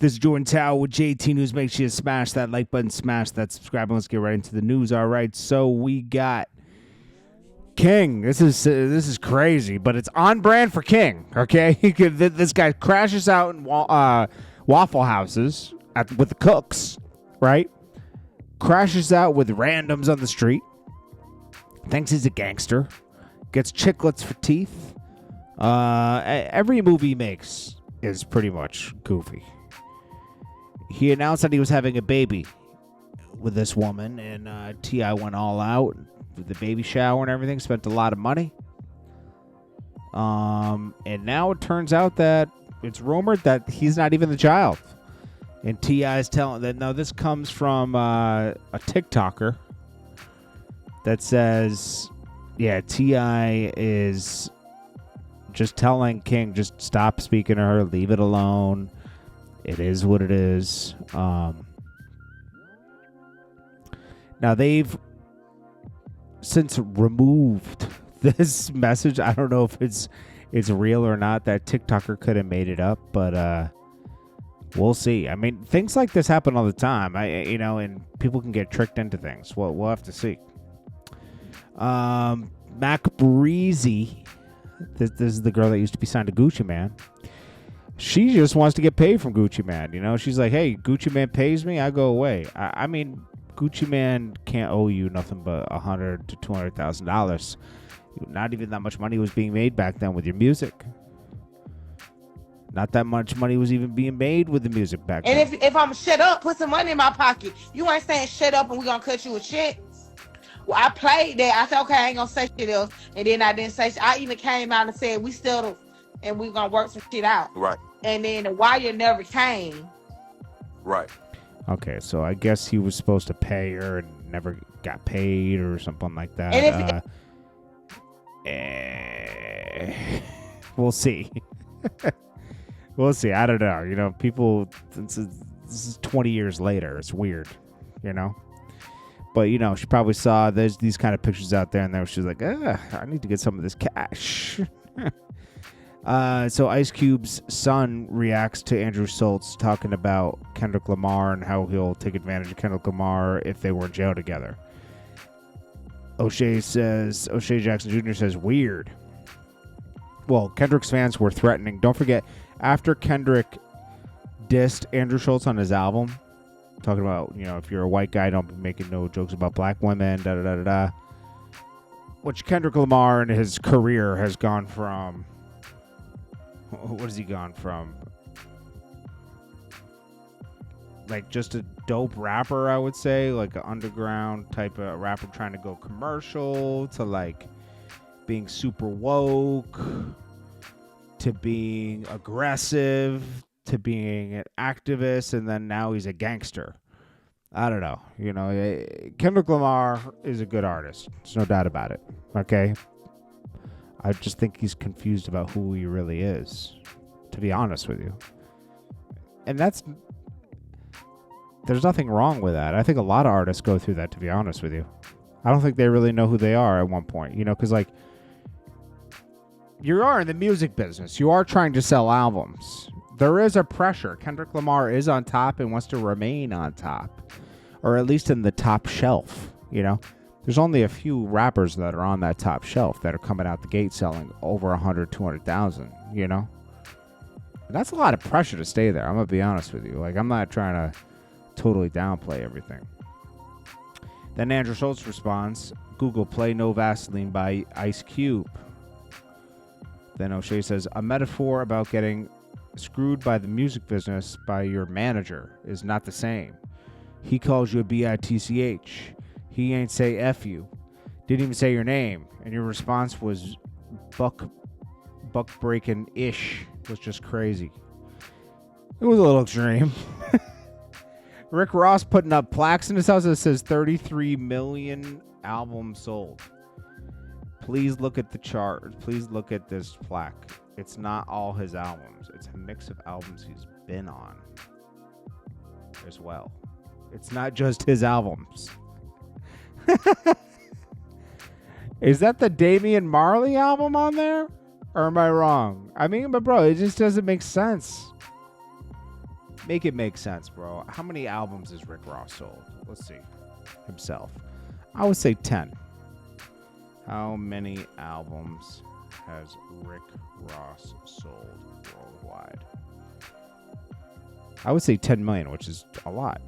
This is Jordan Tower with JT News. Make sure you smash that like button, smash that subscribe button. Let's get right into the news. All right, so we got King. This is crazy, but it's on brand for King. Okay, this guy crashes out in Waffle Houses with the cooks, right? Crashes out with randoms on the street. Thinks he's a gangster. Gets chiclets for teeth. Every movie he makes is pretty much goofy. He announced that he was having a baby with this woman, and T.I. went all out with the baby shower and everything, spent a lot of money. And now it turns out that it's rumored that he's not even the child. And T.I. is telling that, now this comes from a TikToker that says, yeah, T.I. is just telling King, just stop speaking to her, leave it alone. It is what it is. Now they've since removed this message. I don't know if it's real or not. That TikToker could have made it up, but we'll see. I mean, things like this happen all the time. And people can get tricked into things. Well, we'll have to see. Breezy. This is the girl that used to be signed to Gucci Mane. She just wants to get paid from Gucci Mane. She's like, hey, Gucci Mane pays me, I go away. I mean, Gucci Mane can't owe you nothing but $100,000 to $200,000. Not even that much money was being made back then with your music. Not that much money was even being made with the music back then. And if I'm shut up, put some money in my pocket. You ain't saying shut up and we gonna cut you a check. Well, I played that. I said, okay, I ain't gonna say shit else. And then I didn't say shit. I even came out and said, we still, and we gonna work some shit out. Right. And then the wire never came. Right. Okay, so I guess he was supposed to pay her and never got paid or something like that. And we'll see. We'll see. I don't know. People, this is 20 years later. It's weird, But, she probably saw there's these kind of pictures out there, and then she was like, I need to get some of this cash. So Ice Cube's son reacts to Andrew Schultz talking about Kendrick Lamar and how he'll take advantage of Kendrick Lamar if they were in jail together. O'Shea Jackson Jr. says, weird. Well, Kendrick's fans were threatening. Don't forget, after Kendrick dissed Andrew Schultz on his album, talking about, if you're a white guy, don't be making no jokes about black women, da-da-da-da-da. Which Kendrick Lamar in his career has gone from... What has he gone from? Like just a dope rapper, I would say, like an underground type of rapper trying to go commercial, to like being super woke, to being aggressive, to being an activist, and then now he's a gangster. I don't know. Kendrick Lamar is a good artist. There's no doubt about it. Okay? I just think he's confused about who he really is, to be honest with you. And there's nothing wrong with that. I think a lot of artists go through that, to be honest with you. I don't think they really know who they are at one point, because like, you are in the music business. You are trying to sell albums. There is a pressure. Kendrick Lamar is on top and wants to remain on top, or at least in the top shelf, There's only a few rappers that are on that top shelf that are coming out the gate selling over 100, 200,000, And that's a lot of pressure to stay there. I'm going to be honest with you. Like, I'm not trying to totally downplay everything. Then Andrew Schultz responds, Google Play No Vaseline by Ice Cube. Then O'Shea says, a metaphor about getting screwed by the music business by your manager is not the same. He calls you a bitch. He ain't say F you. Didn't even say your name. And your response was buck breaking ish. Was just crazy. It was a little extreme. Rick Ross putting up plaques in his house that says 33 million albums sold. Please look at the chart. Please look at this plaque. It's not all his albums. It's a mix of albums he's been on as well. It's not just his albums. Is that the Damian Marley album on there? Or am I wrong? I mean, but bro, it just doesn't make sense. Make it make sense, bro. How many albums has Rick Ross sold? Let's see. Himself. I would say 10. How many albums has Rick Ross sold worldwide? I would say 10 million, which is a lot.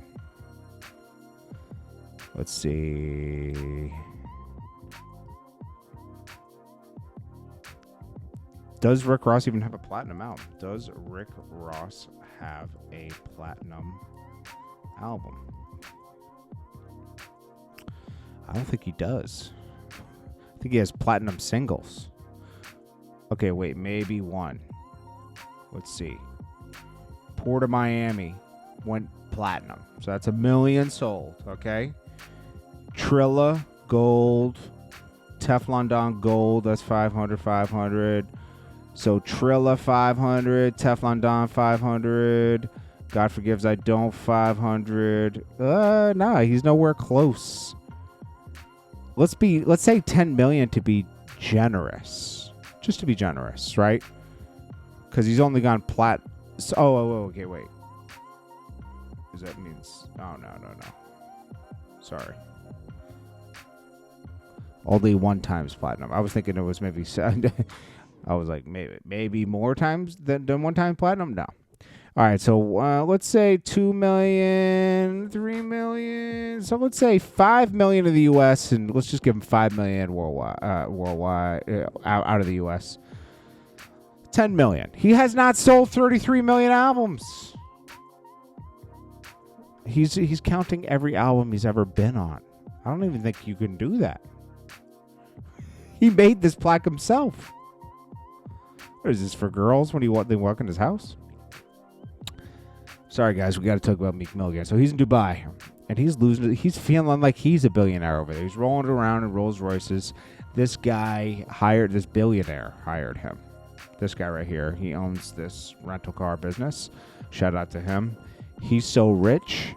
Let's see. Does Rick Ross even have a platinum album? Does Rick Ross have a platinum album? I don't think he does. I think he has platinum singles. Okay, wait, maybe one. Let's see. Port of Miami went platinum. So that's 1 million sold, okay? Trilla, gold. Teflon Don, gold. That's 500. So Trilla, 500. Teflon Don, 500. God Forgives I Don't, 500. Nah, he's nowhere close. Let's say 10 million to be generous. Just to be generous, right? Because he's only gone plat. Okay, wait. Does that means? Oh, no. Sorry. Only 1 times platinum. I was thinking it was maybe. I was like, maybe more times than 1 time platinum. No. All right, so let's say 2 million, 3 million. So let's say 5 million in the U.S. and let's just give him 5 million worldwide, out of the U.S. 10 million. He has not sold 33 million albums. He's counting every album he's ever been on. I don't even think you can do that. He made this plaque himself. What is this for girls when they walk in his house? Sorry, guys, we got to talk about Meek Mill again. So he's in Dubai, and he's losing. He's feeling like he's a billionaire over there. He's rolling around in Rolls Royces. This billionaire hired him. This guy right here, he owns this rental car business. Shout out to him. He's so rich.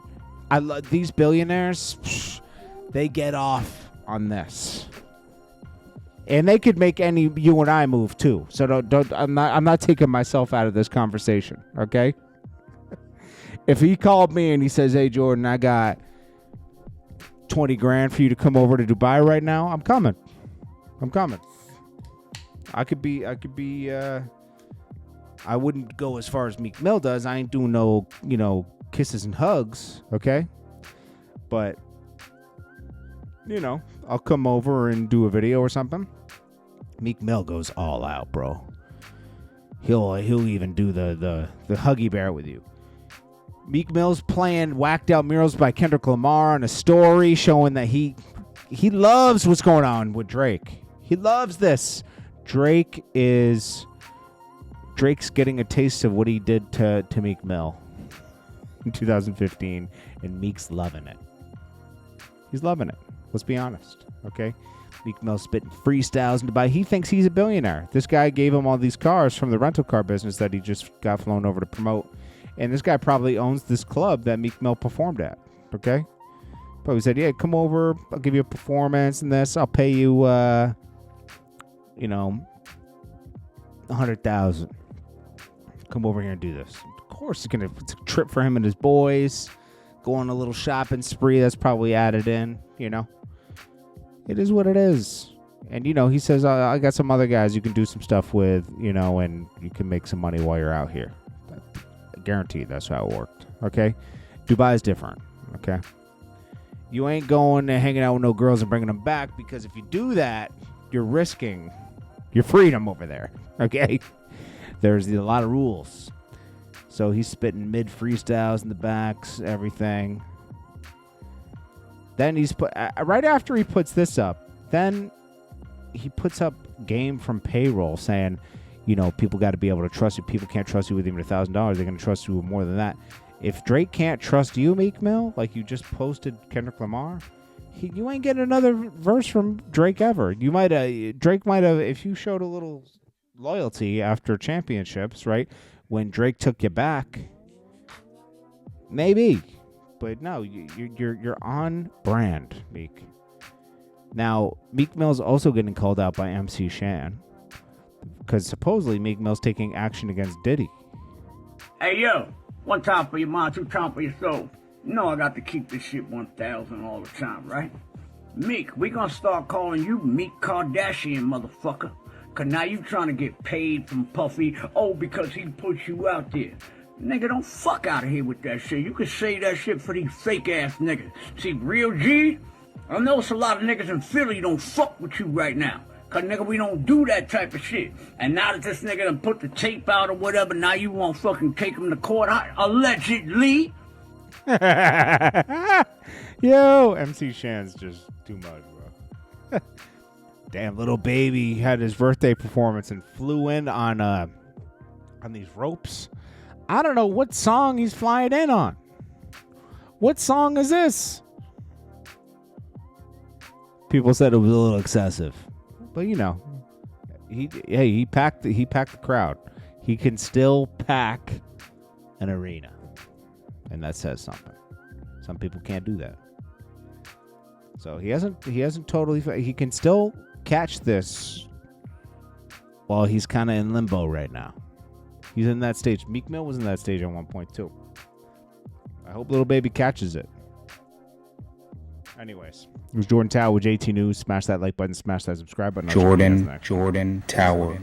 I love these billionaires. They get off on this. And they could make any you and I move too. So don't I'm not taking myself out of this conversation, okay? If he called me and he says, "Hey Jordan, I got 20 grand for you to come over to Dubai right now," I'm coming. I wouldn't go as far as Meek Mill does. I ain't doing no, kisses and hugs, okay? But I'll come over and do a video or something. Meek Mill goes all out, bro. He'll even do the huggy bear with you. Meek Mill's playing whacked out murals by Kendrick Lamar on a story showing that he loves what's going on with Drake. He loves this. Drake's getting a taste of what he did to Meek Mill in 2015, and Meek's loving it. He's loving it. Let's be honest, okay? Meek Mill spitting freestyles in Dubai. He thinks he's a billionaire. This guy gave him all these cars from the rental car business that he just got flown over to promote. And this guy probably owns this club that Meek Mill performed at, okay? Probably said, "Yeah, come over. I'll give you a performance and this. I'll pay you, $100,000. Come over here and do this." Of course, it's a trip for him and his boys. Go on a little shopping spree that's probably added in, It is what it is. And, he says, I got some other guys you can do some stuff with, and you can make some money while you're out here. Guaranteed that's how it worked, okay? Dubai is different, okay? You ain't going and hanging out with no girls and bringing them back, because if you do that, you're risking your freedom over there, okay? There's a lot of rules. So he's spitting mid freestyles in the backs, everything. Then he's right after he puts this up, then he puts up game from payroll saying, people got to be able to trust you. People can't trust you with even $1,000. They're going to trust you with more than that. If Drake can't trust you, Meek Mill, like you just posted Kendrick Lamar, you ain't getting another verse from Drake ever. Drake might have, if you showed a little loyalty after championships, right? When Drake took you back, maybe. But no, you're on brand, Meek. Now, Meek Mill's also getting called out by MC Shan, because supposedly Meek Mill's taking action against Diddy. Hey, yo, One time for your mind, two times for your soul. You know I got to keep this shit 1,000 all the time, right? Meek, we gonna start calling you Meek Kardashian, motherfucker. Cause now you trying to get paid from Puffy, because he put you out there. Nigga, don't fuck out of here with that shit. You can say that shit for these fake ass niggas. See, real G, I know it's a lot of niggas in Philly don't fuck with you right now. Cause nigga, we don't do that type of shit. And now that this nigga done put the tape out or whatever, now you won't fucking take him to court, allegedly. Yo, MC Shan's just too much, bro. Damn, Lil Baby had his birthday performance and flew in on these ropes. I don't know what song he's flying in on. What song is this? People said it was a little excessive, but you know, he packed the crowd. He can still pack an arena, and that says something. Some people can't do that. So he hasn't totally. He can still catch this while he's kind of in limbo right now. He's in that stage. Meek Mill was in that stage at one point too. I hope Lil Baby catches it. Anyways, it was Jordan Tower with JT News. Smash that like button, smash that subscribe button. Jordan Tower.